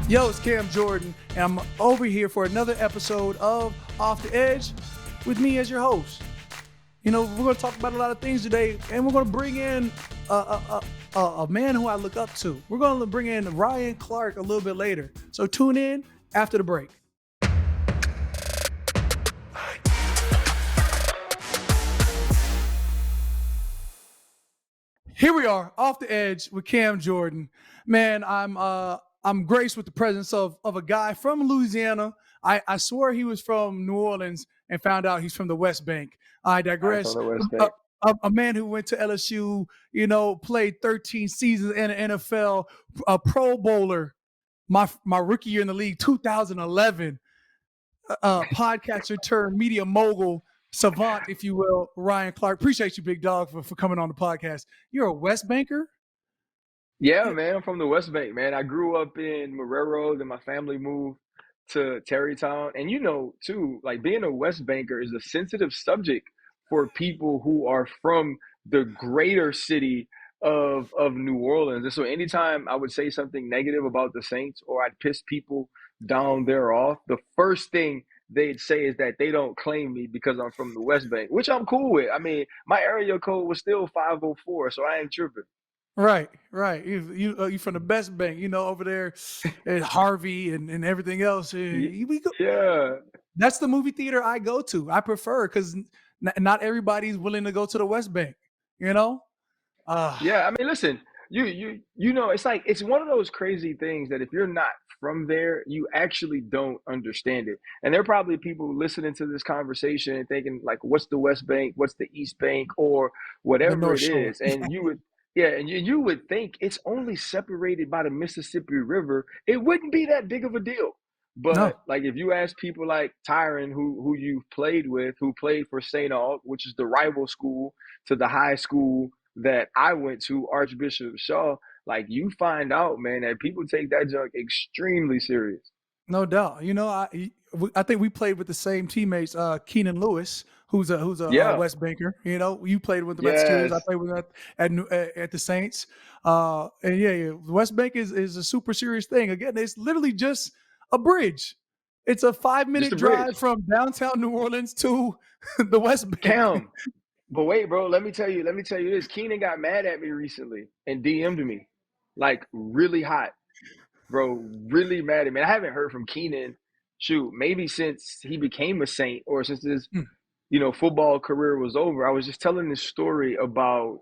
Yo, it's Cam Jordan, and I'm over here for another episode of Off the Edge with me as your host. You know, we're going to talk about a lot of things today, and we're going to bring in a man who I look up to. We're going to bring in Ryan Clark a little bit later. So tune in after the break. Here we are, Off the Edge with Cam Jordan. Man, I'm graced with the presence of a guy from Louisiana. I swore he was from New Orleans and found out he's from the West Bank. I From digress. the West A, Bank. a man who went to LSU, you know, played 13 seasons in the NFL, a Pro Bowler, my rookie year in the league, 2011, podcaster turned media mogul, savant, if you will, Ryan Clark. Appreciate you, big dog, for coming on the podcast. You're a West Banker? Yeah, man, I'm from the West Bank, man. I grew up in Marrero, then my family moved to Terrytown. And you know, too, like being a West Banker is a sensitive subject for people who are from the greater city of New Orleans. And so anytime I would say something negative about the Saints or I'd piss people down there off, the first thing they'd say is that they don't claim me because I'm from the West Bank, which I'm cool with. I mean, my area code was still 504, so I ain't tripping. Right, right. You from the best bank, you know, over there at Harvey and everything else. We go, Yeah. that's the movie theater I go to. I prefer because not everybody's willing to go to the West Bank. You know. Uh, Yeah, I mean, listen, you know, it's like it's one of those crazy things that if you're not from there, you actually don't understand it. And there are probably people listening to this conversation and thinking like, what's the West Bank? What's the East Bank? Or the whatever North it Shore. is. And you would yeah, and you would think it's only separated by the Mississippi River. It wouldn't be that big of a deal. But No. like if you ask people like Tyron, who you've played with, who played for St. Aug, which is the rival school to the high school that I went to, Archbishop Shaw, like you find out, man, that people take that junk extremely serious. No doubt. You know, I think we played with the same teammates. Keenan Lewis, who's a Yeah. West Banker. You know, you played with him at Steelers. I Yes. played with him at the Saints. And yeah, West Bank is a super serious thing. Again, it's literally just a bridge. It's a 5 minute Just a drive bridge. from downtown New Orleans to the West Bank. Cam. But wait, bro, let me tell you this. Keenan got mad at me recently and DM'd me. Like really hot, bro. Really mad at me. I haven't heard from Keenan, shoot, maybe since he became a Saint or since his football career was over. I was just telling this story about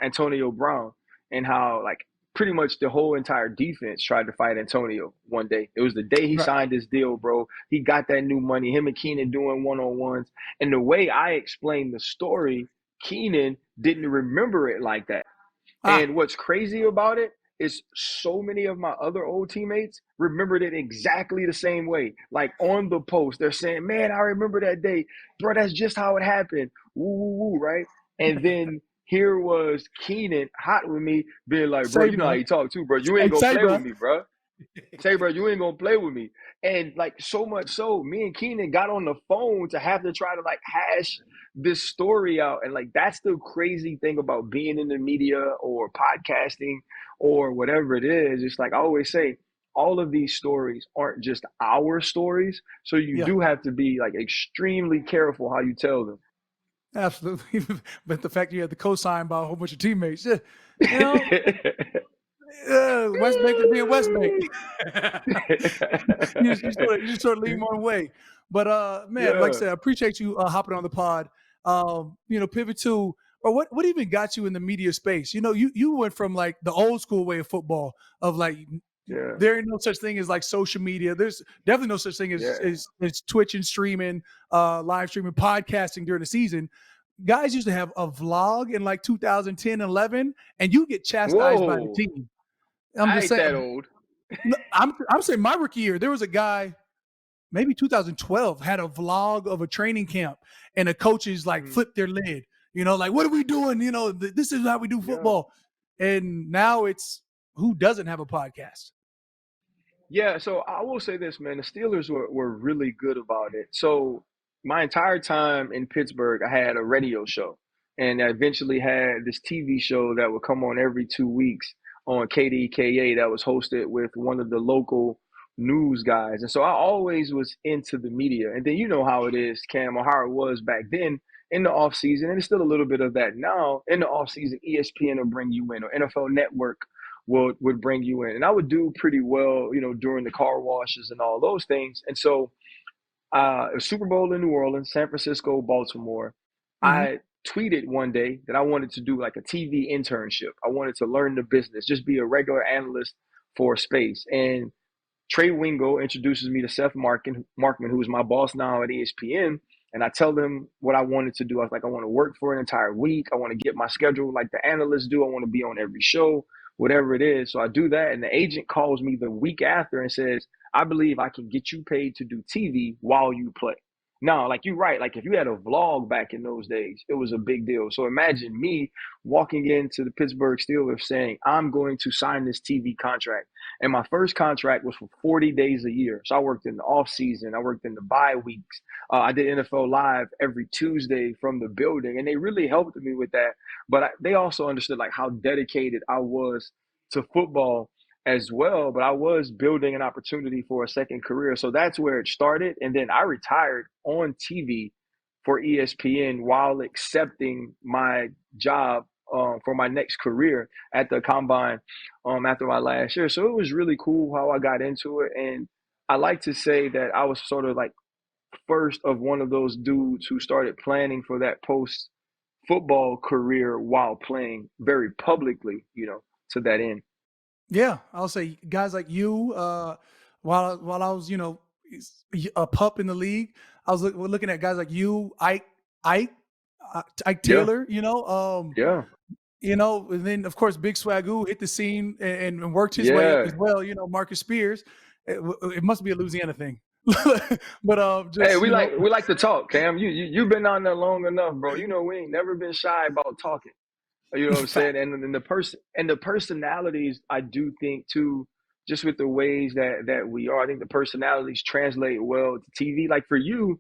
Antonio Brown and how like pretty much the whole entire defense tried to fight Antonio one day. It was the day he Right. signed his deal, bro. He got that new money. Him and Keenan doing one-on-ones. And the way I explained the story, Keenan didn't remember it like that. Ah, And what's crazy about it is so many of my other old teammates remembered it exactly the same way. Like on the post, they're saying, "Man, I remember that day, bro. That's just how it happened." Woo, woo, woo, right? And then here was Keenan hot with me, being like, "Bro, say, you know how bro. you talk too, bro. You Hey, ain't gonna say, play with bro. me, bro. Say, bro, you ain't gonna play with me." And like so much so, me and Keenan got on the phone to have to try to like hash this story out. And like that's the crazy thing about being in the media or podcasting or whatever it is. It's like I always say, all of these stories aren't just our stories. So you Yeah, do have to be like extremely careful how you tell them. absolutely. But the fact you had the cosign by a whole bunch of teammates, yeah, you know, West Bank is being West Bank. you just sort of lean one way. But man, like I Yeah. said, I appreciate you hopping on the pod. You know, pivot to or what even got you in the media space? You know, you went from like the old school way of football of like Yeah. there ain't no such thing as like social media. There's definitely no such thing as Yeah. as Twitch and streaming, live streaming, podcasting during the season. Guys used to have a vlog in like 2010, 11, and you get chastised by the Whoa. team. I'm I just ain't saying. that old. I'm saying my rookie year, there was a guy, maybe 2012, had a vlog of a training camp, and the coaches like Mhm. flipped their lid. You know, like what are we doing? You know, this is how we do Yeah. football. And now it's who doesn't have a podcast? Yeah, so I will say this, man. The Steelers were really good about it. So my entire time in Pittsburgh, I had a radio show, and I eventually had this TV show that would come on every 2 weeks on KDKA that was hosted with one of the local news guys. And so I always was into the media. And then you know how it is, Cam, or how it was back then in the off season, and it's still a little bit of that now. In the off season, ESPN will bring you in, or NFL Network would bring you in. And I would do pretty well, during the car washes and all those things. And so a Super Bowl in New Orleans, San Francisco, Baltimore. Mm-hmm. I tweeted one day that I wanted to do like a TV internship. I wanted to learn the business, just be a regular analyst for a space. And Trey Wingo introduces me to Seth Markman, who is my boss now at ESPN. And I tell them what I wanted to do. I was like, I want to work for an entire week. I want to get my schedule like the analysts do. I want to be on every show, whatever it is. So I do that. And the agent calls me the week after and says, I believe I can get you paid to do TV while you play. Now, like you're right. Like if you had a vlog back in those days, it was a big deal. So imagine me walking into the Pittsburgh Steelers saying, I'm going to sign this TV contract. And my first contract was for 40 days a year. So I worked in the off season. I worked in the bye weeks. I did NFL Live every Tuesday from the building. And they really helped me with that. But they also understood like how dedicated I was to football as well. But I was building an opportunity for a second career. So that's where it started. And then I retired on TV for ESPN while accepting my job for my next career at the combine after my last year. So it was really cool how I got into it. And I like to say that I was sort of like first of one of those dudes who started planning for that post football career while playing very publicly, to that end. Yeah, I'll say guys like you. While I was, a pup in the league, I was looking at guys like you, Ike, Ike Yeah, Taylor. yeah, And then of course Big Swagoo hit the scene and worked his way up as yeah. well. Marcus Spears. It must be a Louisiana thing, but Hey, just we like to talk, Cam. You've been on there long enough, bro. You know we ain't never been shy about talking. You know what I'm saying? fact. And the personalities, I do think too, just with the ways that we are, I think the personalities translate well to TV. Like for you,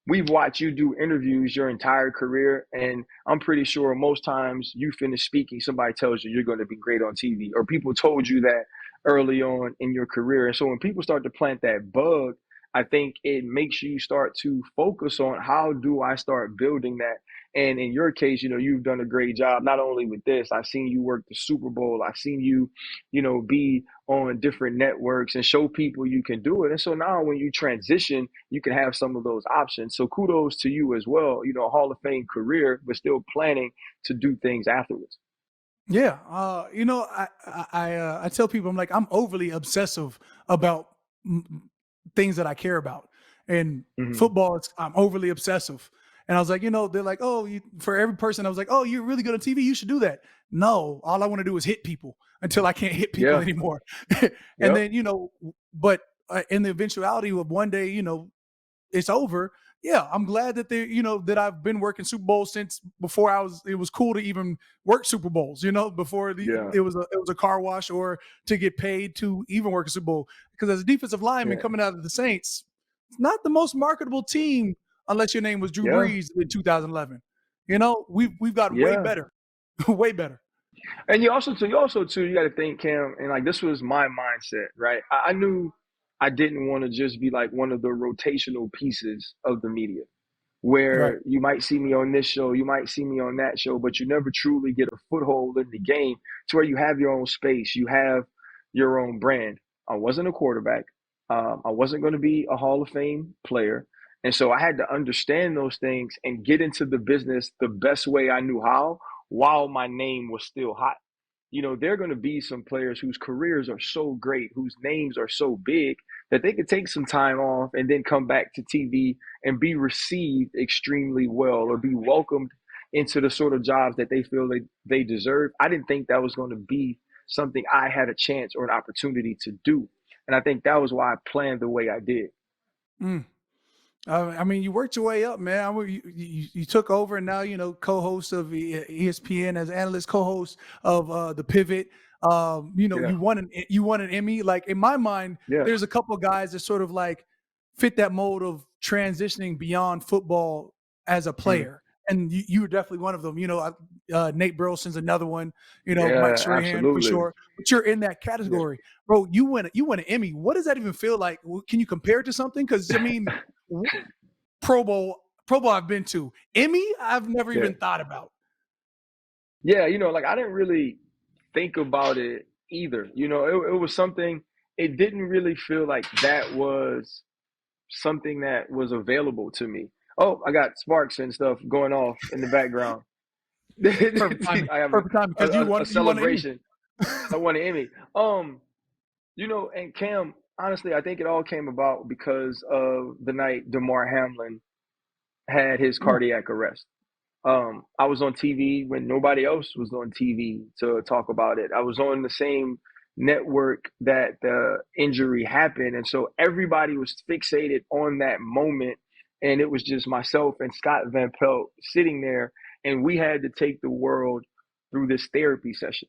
we've watched you do interviews your entire career, and I'm pretty sure most times you finish speaking, somebody tells you you're going to be great on TV, or people told you that early on in your career. And so when people start to plant that bug, I think it makes you start to focus on how do I start building that. And in your case, you've done a great job, not only with this. I've seen you work the Super Bowl. I've seen you, be on different networks and show people you can do it. And so now when you transition, you can have some of those options. So kudos to you as well, a Hall of Fame career, but still planning to do things afterwards. Yeah, I tell people I'm overly obsessive about things that I care about, and Hmm. football. I'm overly obsessive, and I was like, they're like, oh, for every person, I was like, oh, you're really good on TV. You should do that. No, all I want to do is hit people until I can't hit people Yeah. anymore, and Yep. then but in the eventuality of one day, it's over. Yeah, I'm glad that that I've been working Super Bowls since before it was cool to even work Super Bowls, before Yeah. it was a car wash or to get paid to even work a Super Bowl. Because as a defensive lineman Yeah. coming out of the Saints, it's not the most marketable team unless your name was Drew Yeah. Brees in 2011. We've got way Yeah. better, way better. And you also too, you got to think, Cam, and like this was my mindset, right? I knew I didn't want to just be like one of the rotational pieces of the media, Right. where you might see me on this show, you might see me on that show, but you never truly get a foothold in the game to where you have your own space, you have your own brand. I wasn't a quarterback. I wasn't going to be a Hall of Fame player. And so I had to understand those things and get into the business the best way I knew how while my name was still hot. There are going to be some players whose careers are so great, whose names are so big that they could take some time off and then come back to TV and be received extremely well or be welcomed into the sort of jobs that they feel they deserve. I didn't think that was going to be something I had a chance or an opportunity to do. And I think that was why I planned the way I did. Mm. I mean, you worked your way up, man. You took over, and now co-host of ESPN as analyst, co-host of the Pivot. Yeah. You won an Emmy. Like in my mind, Yeah. there's a couple of guys that sort of like fit that mold of transitioning beyond football as a Mm. player. and you were definitely one of them. Nate Burleson's another one. Mike Yeah, Strahan for absolutely. sure. But you're in that Yeah. category, bro. You win an Emmy. What does that even feel like? Can you compare it to something? Because I mean, Pro Bowl, Pro Bowl I've been to. Emmy, I've never Yeah. even thought about. Yeah, like I didn't really think about it either. It was something, it didn't really feel like that was something that was available to me. Oh, I got sparks and stuff going off in the background. Perfect timing. I have Perfect timing a, because you a won. You won an Emmy. celebration. I won an Emmy. And Cam, honestly, I think it all came about because of the night Damar Hamlin had his Ooh, cardiac arrest. I was on TV when nobody else was on TV to talk about it. I was on the same network that the injury happened. And so everybody was fixated on that moment. And it was just myself and Scott Van Pelt sitting there. And we had to take the world through this therapy session.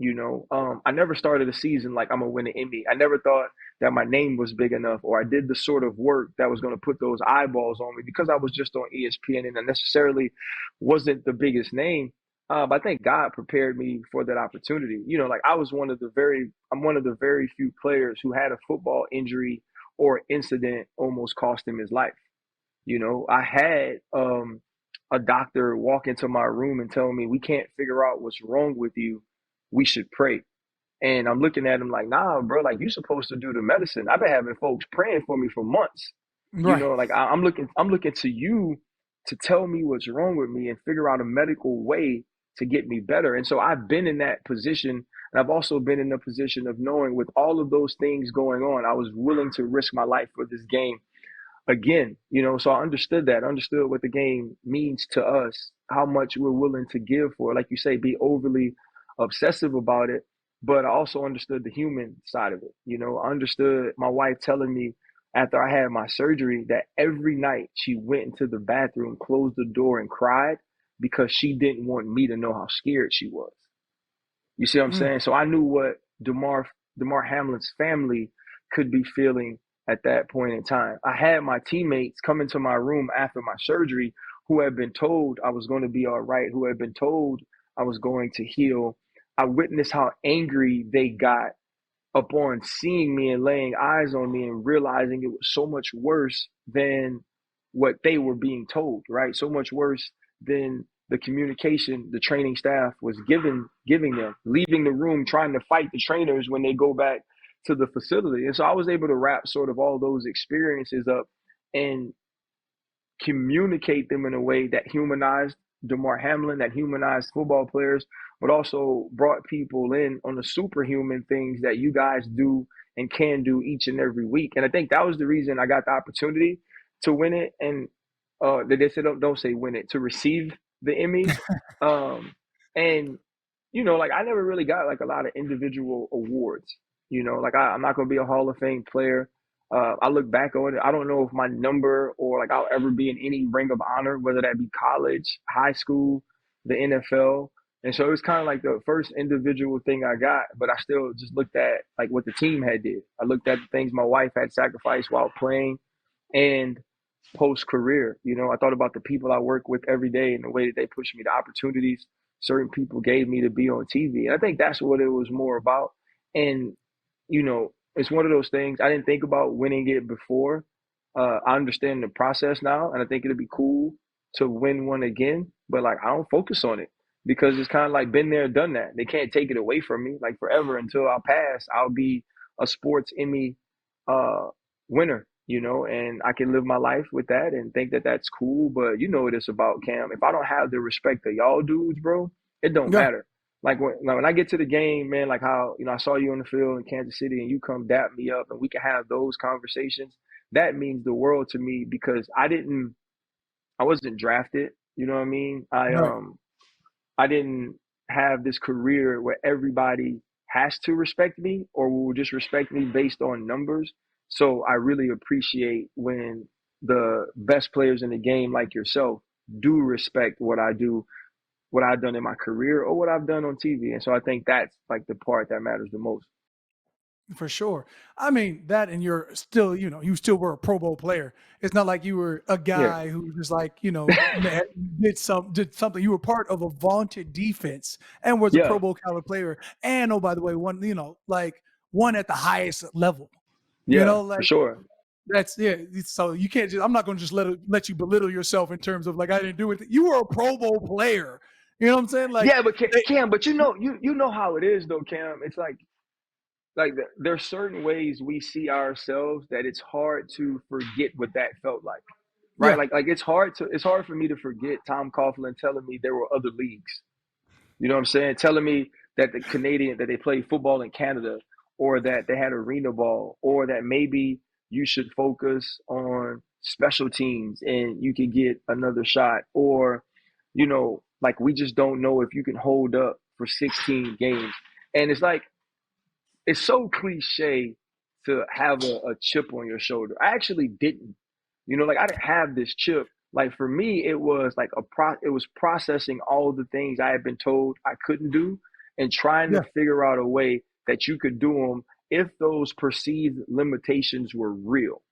I never started a season like I'm gonna win an Emmy. I never thought that my name was big enough, or I did the sort of work that was going to put those eyeballs on me because I was just on ESPN and I necessarily wasn't the biggest name. But I think God prepared me for that opportunity. Like I'm one of the very few players who had a football injury or incident almost cost him his life. I had a doctor walk into my room and tell me, we can't figure out what's wrong with you. We should pray. And I'm looking at him like, nah, bro, like you're supposed to do the medicine. I've been having folks praying for me for months. right. Like I'm looking to you to tell me what's wrong with me and figure out a medical way to get me better. And so I've been in that position. And I've also been in the position of knowing with all of those things going on, I was willing to risk my life for this game again. So I understood what the game means to us, how much we're willing to give for, like you say, be overly obsessive about it. But I also understood the human side of it. I understood my wife telling me after I had my surgery that every night she went into the bathroom, closed the door, and cried because she didn't want me to know how scared she was. You see what I'm Mm. saying? So I knew what Damar Hamlin's family could be feeling at that point in time. I had my teammates come into my room after my surgery who had been told I was going to be all right, who had been told I was going to heal. I witnessed how angry they got upon seeing me and laying eyes on me and realizing it was so much worse than what they were being told, right? So much worse than the communication the training staff was giving them, leaving the room trying to fight the trainers when they go back to the facility. And so I was able to wrap sort of all those experiences up and communicate them in a way that humanized Damar Hamlin, that humanized football players, but also brought people in on the superhuman things that you guys do and can do each and every week. And I think that was the reason I got the opportunity to win it. And they said, don't say win it, to receive the Emmy. And, like I never really got like a lot of individual awards. Like I'm not going to be a Hall of Fame player. I look back on it. I don't know if my number or like I'll ever be in any ring of honor, whether that be college, high school, the NFL. And so it was kind of like the first individual thing I got, but I still just looked at like what the team had did. I looked at the things my wife had sacrificed while playing and post career. I thought about the people I work with every day and the way that they pushed me, the opportunities certain people gave me to be on TV. And I think that's what it was more about. And it's one of those things I didn't think about winning it before. I understand the process now, and I think it'd be cool to win one again. But like, I don't focus on it because it's kind of like been there, done that. They can't take it away from me. Like forever until I pass, I'll be a sports Emmy uh, winner. And I can live my life with that and think that that's cool. But you know what it's about, Cam. If I don't have the respect of y'all dudes, bro, it don't Yeah. matter. Like when I get to the game, man, like how, I saw you on the field in Kansas City and you come dap me up and we can have those conversations. That means the world to me because I wasn't drafted. You know what I mean? Right. I didn't have this career where everybody has to respect me or will just respect me based on numbers. So I really appreciate when the best players in the game like yourself do respect what I do, what I've done in my career or what I've done on TV. And so I think that's like the part that matters the most. For sure. I mean, that and you're still, you still were a Pro Bowl player. It's not like you were a Yeah. guy who just like, did something. You were part of a vaunted defense and was a Yeah. Pro Bowl caliber player. And oh, by the way, one at the highest level. Yeah, for Like sure. that's yeah. So you can't just. I'm not going to just let you belittle yourself in terms of like I didn't do it. You were a Pro Bowl player. You know what I'm saying? Like Yeah, but they, Cam, but you know how it is though, Cam. It's like there's certain ways we see ourselves that it's hard to forget what that felt like, right? yeah, Like it's hard for me to forget Tom Coughlin telling me there were other leagues. You know what I'm saying? Telling me that that they play football in Canada, or that they had arena ball, or that maybe you should focus on special teams and you can get another shot, or like we just don't know if you can hold up for 16 games. And it's so cliche to have a chip on your shoulder. I actually didn't. Like I didn't have this chip. Like for me, it was like it was processing all the things I had been told I couldn't do and trying to yeah, figure out a way that you could do them if those perceived limitations were real.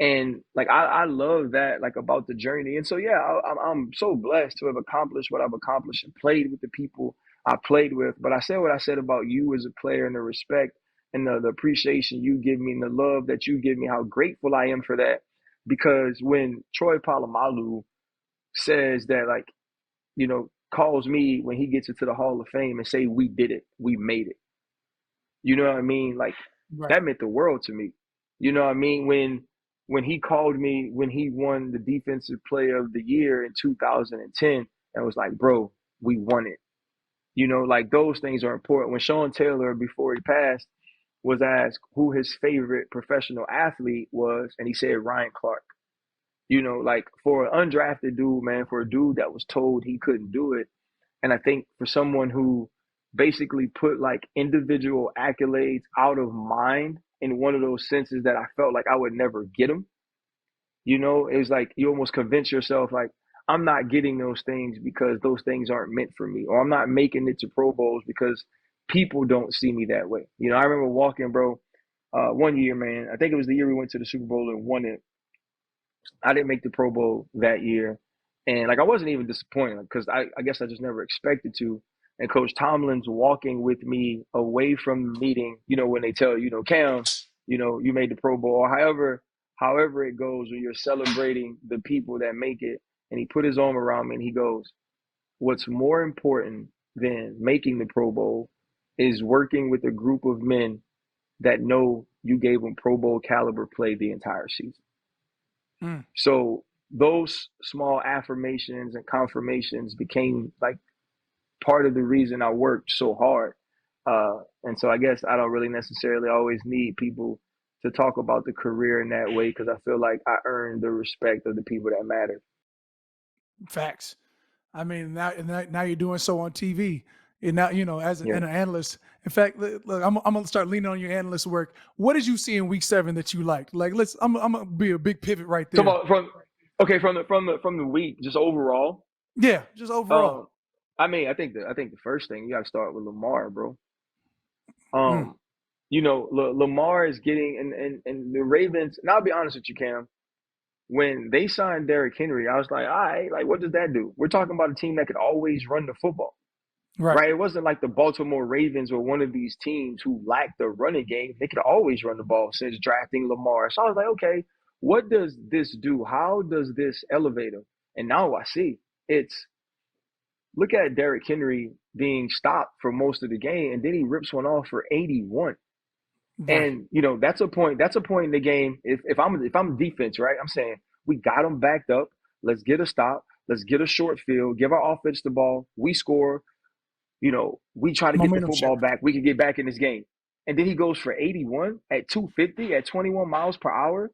And like I love that like about the journey. And so yeah, I'm so blessed to have accomplished what I've accomplished and played with the people I played with. But I said what I said about you as a player, and the respect and the appreciation you give me and the love that you give me, how grateful I am for that. Because when Troy Polamalu says that, like, calls me when he gets into the Hall of Fame and say we did it, we made it. You know what I mean? Like right. that meant the world to me. You know what I mean? When he called me when he won the defensive player of the year in 2010 and was like, bro, we won it. Like those things are important. When Sean Taylor, before he passed, was asked who his favorite professional athlete was, and he said Ryan Clark. Like for an undrafted dude, man, for a dude that was told he couldn't do it, and I think for someone who basically put like individual accolades out of mind in one of those senses that I felt like I would never get them, it was like you almost convince yourself like I'm not getting those things because those things aren't meant for me, or I'm not making it to Pro Bowls because people don't see me that way. I remember walking, bro, one year, man. I think it was the year we went to the Super Bowl and won it. I didn't make the Pro Bowl that year. And like I wasn't even disappointed because I guess I just never expected to. And Coach Tomlin's walking with me away from the meeting, when they tell Cam, you made the Pro Bowl, or however it goes when you're celebrating the people that make it. And he put his arm around me and he goes, what's more important than making the Pro Bowl is working with a group of men that know you gave them Pro Bowl caliber play the entire season. Mm. So those small affirmations and confirmations became like part of the reason I worked so hard. And so I guess I don't really necessarily always need people to talk about the career in that way because I feel like I earned the respect of the people that matter. Facts. I mean, now you're doing so on TV, and now as Yeah. an analyst. In fact, look, I'm gonna start leaning on your analyst work. What did you see in Week 7 that you liked? Like, I'm gonna be a big pivot right So there. from the week, just overall, Yeah, just overall. um, I think the first thing you got to start with Lamar, bro. Mm, Um, Lamar is getting and the Ravens. And I'll be honest with you, Cam. When they signed Derrick Henry, I was like, all right, like what does that do? We're talking about a team that could always run the football, right. right? It wasn't like the Baltimore Ravens or one of these teams who lacked the running game. They could always run the ball since drafting Lamar. So I was like, okay, what does this do? How does this elevate him? And now I see it's look at Derrick Henry being stopped for most of the game, and then he rips one off for 81. Right. And that's a point. That's a point in the game. If I'm defense, right? I'm saying we got them backed up. Let's get a stop. Let's get a short field. Give our offense the ball. We score. We try to get the Momentum shift. football back. We can get back in this game. And then he goes for 81 at 250 at 21 miles per hour.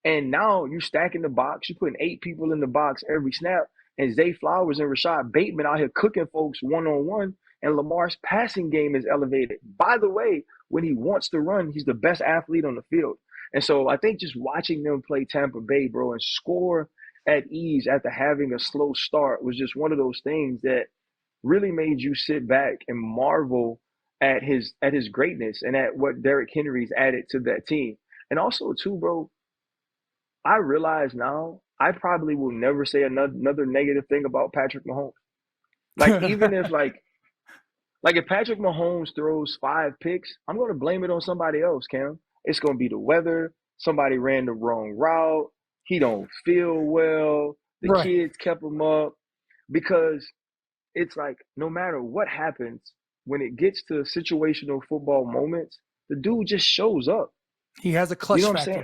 And now you stack in the box. You're putting 8 people in the box every snap. And Zay Flowers and Rashad Bateman out here cooking folks one-on-one. And Lamar's passing game is elevated. By the way, when he wants to run, he's the best athlete on the field. And so I think just watching them play Tampa Bay, bro, and score at ease after having a slow start was just one of those things that really made you sit back and marvel at his greatness and at what Derrick Henry's added to that team. And also too, bro, I realize now I probably will never say another negative thing about Patrick Mahomes. Like even if like if Patrick Mahomes throws 5 picks, I'm gonna blame it on somebody else, Cam. It's gonna be the weather. Somebody ran the wrong route. He don't feel well. The Right. kids kept him up because it's like no matter what happens, when it gets to situational football moments, the dude just shows up. He has a You clutch know what I'm saying?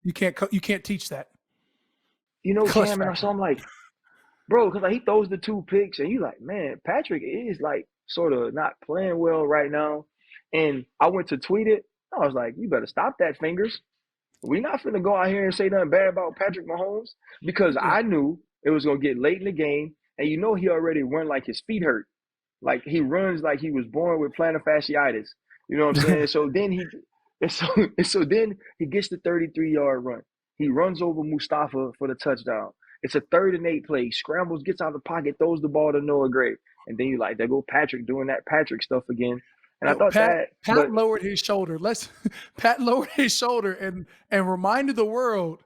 factor. You can't teach that. Clutch Cam, and factor. so I'm like, bro, because like he throws the 2 picks, and you like, man, Patrick is like sort of not playing well right now. And I went to tweet it. I was like, you better stop that, fingers. We're not finna go out here and say nothing bad about Patrick Mahomes because Yeah. I knew it was gonna get late in the game, and he already run like his feet hurt. Like he runs like he was born with plantar fasciitis. You know what I'm saying? So then then he gets the 33-yard run. He runs over Mustafa for the touchdown. It's a 3rd and 8 play. Scrambles, gets out of the pocket, throws the ball to Noah Gray. And then you like, there go Patrick doing that Patrick stuff again. And I Yo, thought Pat that, Pat but lowered his shoulder. Pat lowered his shoulder and reminded the world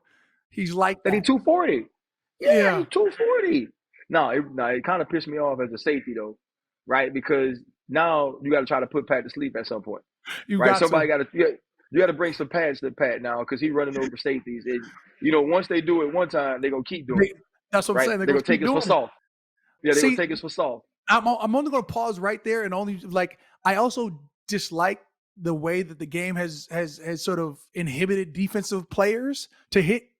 he's like that he that. 240. Yeah, Yeah. he's 240. No, it kind of pissed me off as a safety though, right? Because now you got to try to put Pat to sleep at some point, You right? got to. Somebody got to you got to bring some pads to Pat now because he's running over safeties. And once they do it one time, they're gonna keep doing They, it, that's what I'm right? saying. They're They're gonna gonna take keep us for doing it. soft. Yeah, they're gonna See, take us for soft. I'm only gonna pause right there and only like I also dislike the way that the game has sort of inhibited defensive players to hit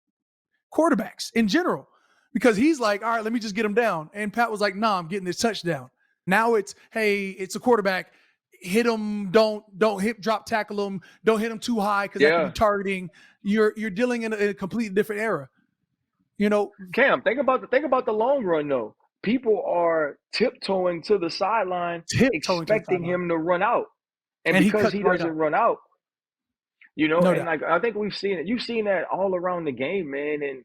quarterbacks in general. Because he's like, all right, let me just get him down. And Pat was like, nah, I'm getting this touchdown. Now it's, hey, it's a quarterback. Hit him, don't hip drop tackle him, don't hit him too high because that could be Yeah, targeting. You're dealing in a completely different era. You know, Cam, think about the long run though. People are tiptoeing to the sideline, tiptoeing to the expecting sideline. him to run out, and And he because cuts he right doesn't up. run out, No and doubt. like I think we've seen it. You've seen that all around the game, man. And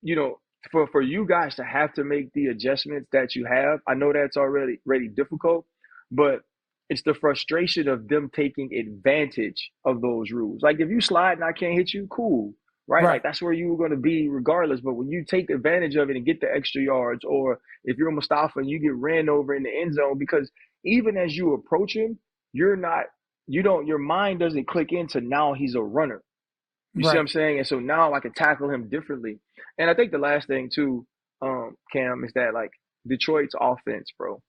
you know, for you guys to have to make the adjustments that you have, I know that's already difficult, but it's the frustration of them taking advantage of those rules. Like if you slide and I can't hit you, cool, right? Like Right. that's where you were going to be regardless. But when you take advantage of it and get the extra yards, or if you're Mustafa and you get ran over in the end zone, because even as you approach him, you're not, your mind doesn't click into now he's a runner. You see what Right. I'm saying? And so now I can tackle him differently. And I think the last thing too, Cam, is that like Detroit's offense, bro.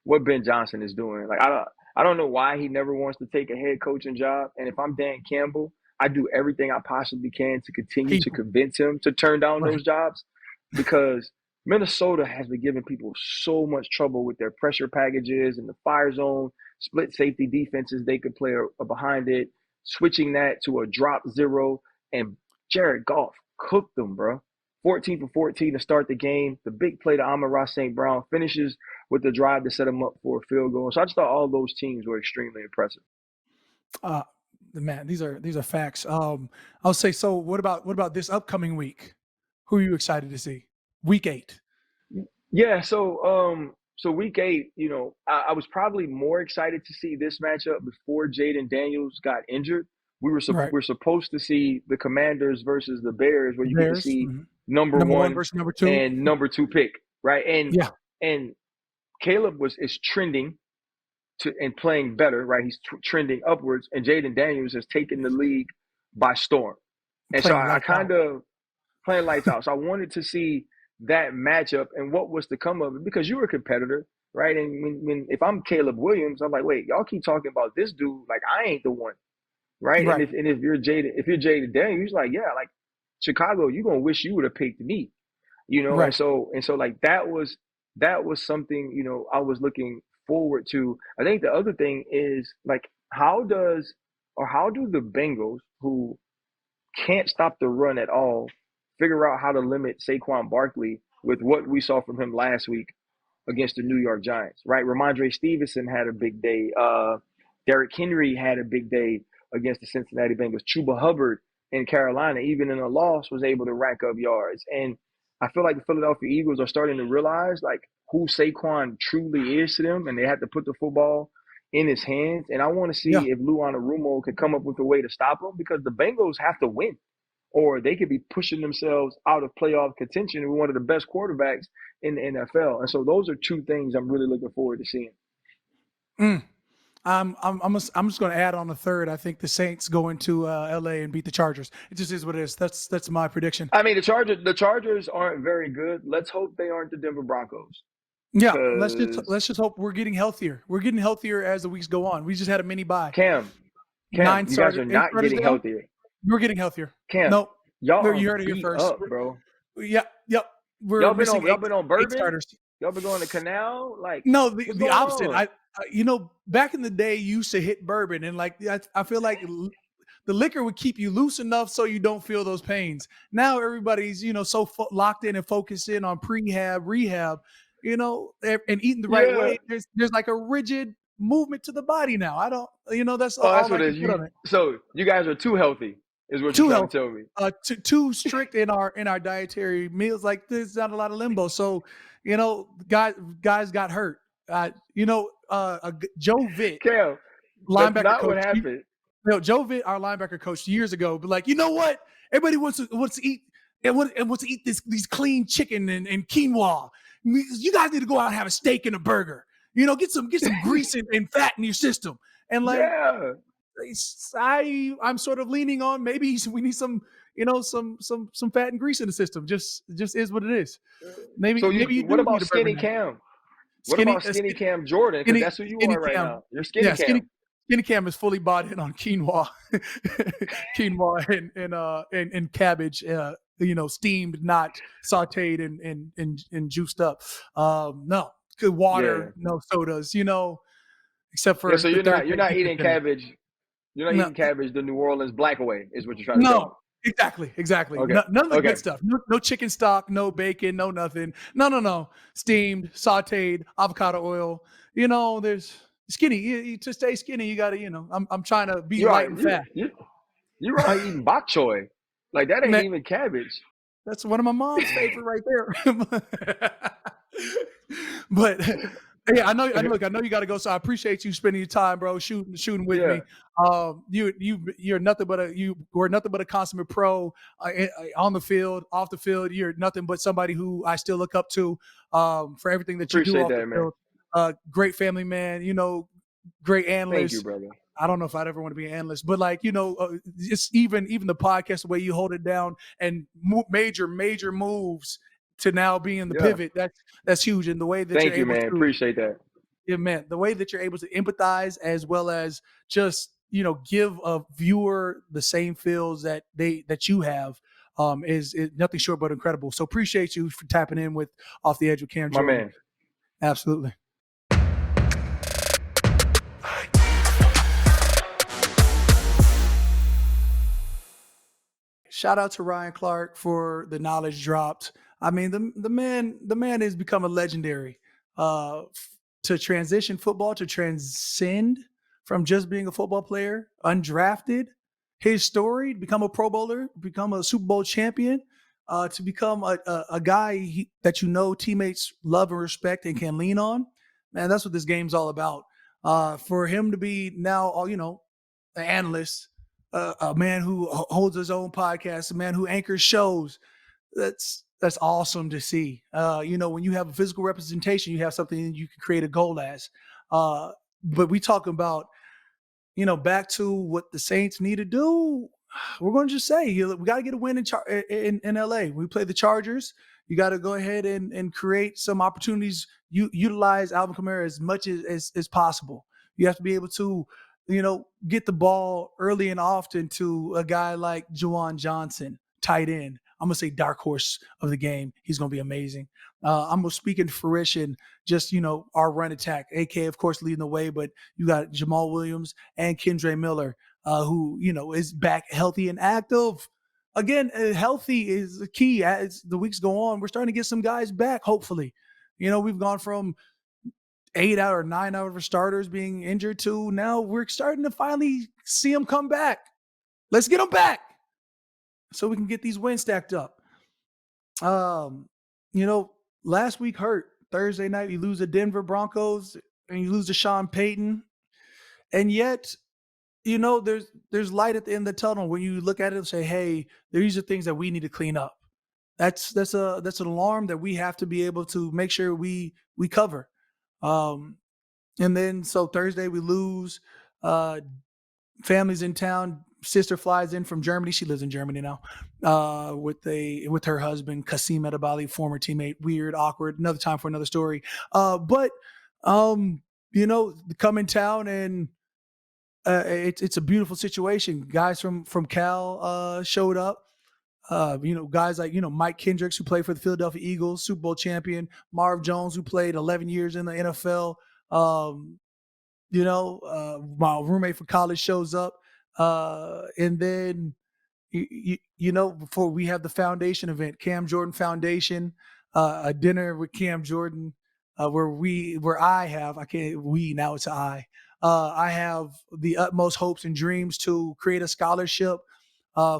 What Ben Johnson is doing, like I don't know why he never wants to take a head coaching job. And if I'm Dan Campbell, I do everything I possibly can to continue to People. convince him to turn down Right. those jobs, because Minnesota has been giving people so much trouble with their pressure packages and the fire zone, split safety defenses they could play behind it, switching that to a drop zero. And Jared Goff cooked them, bro. 14 for 14 to start the game. The big play to Amon-Ra St. Brown finishes with the drive to set him up for a field goal. So I just thought all those teams were extremely impressive. Uh man, these are facts. I'll say so what about this upcoming week? Who are you excited to see? Week 8. Yeah, so week 8, I was probably more excited to see this matchup before Jaden Daniels got injured. Right. We're supposed to see the Commanders versus the Bears, where The you get to Bears. see Mhm. number Number 1 one versus number 2. and number 2 pick, right? Yeah. And Caleb is trending to and playing better, right? He's trending upwards, and Jaden Daniels has taken the league by storm. And so Playing I lights kind out. of playing lights out. So I wanted to see that matchup and what was to come of it, because you were a competitor, right? And when if I'm Caleb Williams, I'm like, wait, y'all keep talking about this dude like I ain't the one, right? And Right. if you're Jaden Daniels, like yeah, like Chicago, you're gonna wish you would have picked me, and Right. so like that was something I was looking forward to. I think the other thing is like how do the Bengals, who can't stop the run at all, figure out how to limit Saquon Barkley with what we saw from him last week against the New York Giants, right? Ramondre Stevenson had a big day. Derrick Henry had a big day against the Cincinnati Bengals. Chuba Hubbard in Carolina, even in a loss, was able to rack up yards. And I feel like the Philadelphia Eagles are starting to realize like who Saquon truly is to them, and they have to put the football in his hands, and I want to Yeah. see if Lou Anarumo could come up with a way to stop him because the Bengals have to win, or they could be pushing themselves out of playoff contention with one of the best quarterbacks in the NFL. And so those are two things I'm really looking forward to seeing. Mm. I'm just going to add on a third. I think the Saints go into LA and beat the Chargers. It just is what it is. That's my prediction. I mean, the Chargers aren't very good. Let's hope they aren't the Denver Broncos. Yeah, Because let's just hope we're getting healthier. We're getting healthier as the weeks go on. We just had a mini bye. Cam, you guys are Eight not starters getting down. healthier. We're getting healthier. Cam, No, y'all are you heard it here beat first. up, bro. Yep. We're Y'all been missing on y'all been on eight bourbon. starters. Y'all been going to Canal. Like, No, what's the going opposite. on? Back in the day, you used to hit bourbon, and like I feel like the liquor would keep you loose enough so you don't feel those pains. Now everybody's so locked in and focused in on prehab, rehab, and eating the right Yeah. way. There's like a rigid movement to the body now. I don't, that's Oh, that's all I what it can is. put on it. So you guys are too healthy, is what you're Too trying to healthy, tell me. too strict in our dietary meals. Like there's not a lot of limbo. So guys got hurt. Joe Vitt, Cam, that's linebacker not what coach. happened. Joe Vitt, our linebacker coach years ago, but like, you know what? Everybody wants to eat and wants to eat these clean chicken and quinoa. You guys need to go out and have a steak and a burger. Get some grease and fat in your system. And like Yeah. I'm sort of leaning on maybe we need some some fat and grease in the system. Just is what it is. So Maybe you what do need about a bourbon Skinny night. Cam? What Skinny about Skinny Cam Jordan? Because that's who you skinny are right Cam. now. You're Skinny Yeah, Cam. Skinny Cam is fully bought in on quinoa, quinoa and cabbage. Steamed, not sautéed and juiced up. No, good Yeah. water, no sodas. Except Yeah. for So the you're Thursday not pizza eating dinner. cabbage. You're not No, eating cabbage the New Orleans black way, is what you're trying to tell me. no, exactly. Okay. None of the good Okay. stuff. No chicken stock, no bacon, no nothing. No. Steamed, sautéed, avocado oil. There's skinny. To stay skinny, you gotta. I'm trying to be You light are and you fat. you you're out eating bok choy. Like that ain't Man, even cabbage. that's one of my mom's favorite right there. But yeah, I know. Look, I know you got to go. So I appreciate you spending your time, bro, shooting with Yeah. me. You're nothing but you were nothing but a consummate pro on the field, off the field. You're nothing but somebody who I still look up to for everything that you do Appreciate off the that, man. field. Great family man. Great Thank you, analyst. brother. I don't know if I'd ever want to be an analyst, but like it's even the podcast, the way you hold it down and major moves to now being the Yeah. pivot. That's huge, and the way that you're Thank you, able man. to, Appreciate that. yeah, man, the way that you're able to empathize as well as just give a viewer the same feels that you have is nothing short but incredible. So appreciate you for tapping in with Off the Edge with Cam My Jordan. man. Absolutely. Shout out to Ryan Clark for the knowledge dropped. I mean, the man has become a legendary. To transition football, to transcend from just being a football player, undrafted, his story, become a Pro Bowler, become a Super Bowl champion, to become a guy that teammates love and respect and can lean on. Man, that's what this game's all about. For him to be now, an analyst, a man who holds his own podcast, a man who anchors shows. That's awesome to see. When you have a physical representation, you have something you can create a goal as. But we talking about, back to what the Saints need to do. We're going to just say we got to get a win in LA. We play the Chargers. You got to go ahead and create some opportunities. Utilize Alvin Kamara as much as possible. You have to be able to, get the ball early and often to a guy like Juwan Johnson, tight end. I'm going to say dark horse of the game. He's going to be amazing. I'm going to speak in fruition, just, our run attack, AK, of course, leading the way, but you got Jamal Williams and Kendre Miller, who, is back healthy and active. Again, healthy is the key. As the weeks go on, we're starting to get some guys back, hopefully. We've gone from 8 out or 9 out of our starters being injured to now we're starting to finally see them come back. Let's get them back so we can get these wins stacked up. Last week hurt. Thursday night, you lose the Denver Broncos and you lose to Sean Payton. And yet, there's light at the end of the tunnel when you look at it and say, hey, these are things that we need to clean up. That's an alarm that we have to be able to make sure we cover. Um, and then so Thursday we lose. Family's in town. Sister flies in from Germany. She lives in Germany now. With her husband Kasim Edabali, former teammate. Weird, awkward. Another time for another story. But come in town and it's a beautiful situation. Guys from Cal showed up. Guys like Mike Kendricks, who played for the Philadelphia Eagles, Super Bowl champion. Marv Jones, who played 11 years in the NFL. Um, my roommate for college shows up, and then before we have the foundation event, Cam Jordan Foundation, a dinner with Cam Jordan, where I have, I can't, we, now it's I have the utmost hopes and dreams to create a scholarship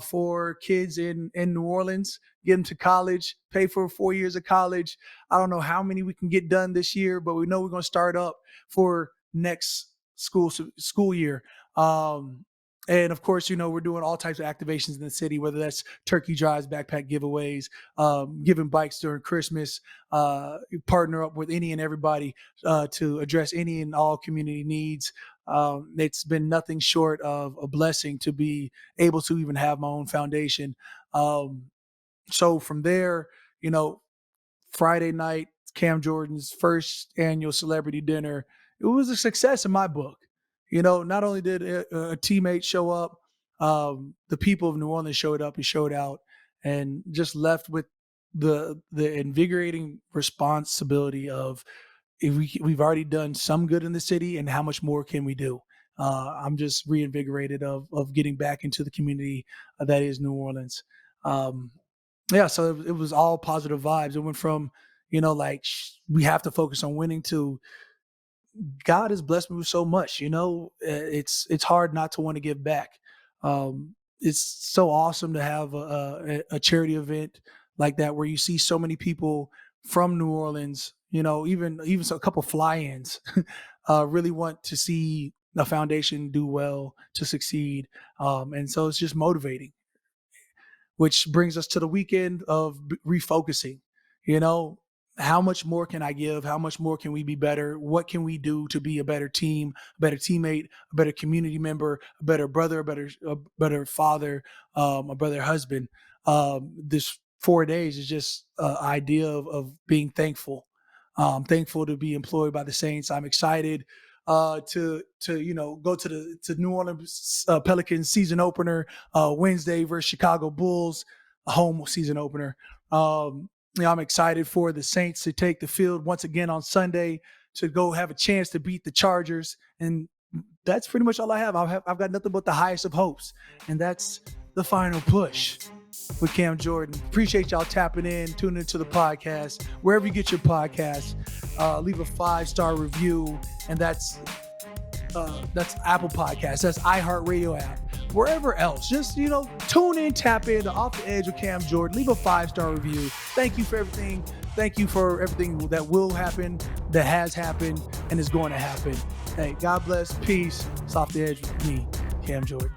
for kids in New Orleans, get them to college, pay for 4 years of college. I don't know how many we can get done this year, but we know we're going to start up for next school year. And of course, we're doing all types of activations in the city, whether that's turkey drives, backpack giveaways, giving bikes during Christmas, partner up with any and everybody to address any and all community needs. It's been nothing short of a blessing to be able to even have my own foundation. So from there, Friday night, Cam Jordan's first annual celebrity dinner, it was a success in my book. Not only did a teammate show up, the people of New Orleans showed up and showed out, and just left with the invigorating responsibility of, if we've already done some good in the city, and how much more can we do? I'm just reinvigorated of getting back into the community that is New Orleans. Yeah, so it was all positive vibes. It went from, we have to focus on winning to, God has blessed me with so much. It's hard not to want to give back. It's so awesome to have a charity event like that, where you see so many people from New Orleans, even so a couple fly-ins, really want to see the foundation do well, to succeed. And so it's just motivating, which brings us to the weekend of refocusing. How much more can I give? How much more can we be better? What can we do to be a better team, a better teammate, a better community member, a better brother, a better father, a better husband? This 4 days is just an idea of being thankful. Thankful to be employed by the Saints. I'm excited to go to New Orleans Pelicans season opener Wednesday versus Chicago Bulls, a home season opener. I'm excited for the Saints to take the field once again on Sunday, to go have a chance to beat the Chargers. And that's pretty much all I have. I've got nothing but the highest of hopes. And that's the final push with Cam Jordan. Appreciate y'all tapping in, tuning into the podcast. Wherever you get your podcasts, leave a 5-star review. And that's Apple Podcasts. That's iHeartRadio app. Wherever else, just tune in, tap in to Off the Edge with Cam Jordan. Leave a 5-star review. Thank you for everything. Thank you for everything that will happen, that has happened, and is going to happen. Hey, God bless. Peace. It's Off the Edge with me, Cam Jordan.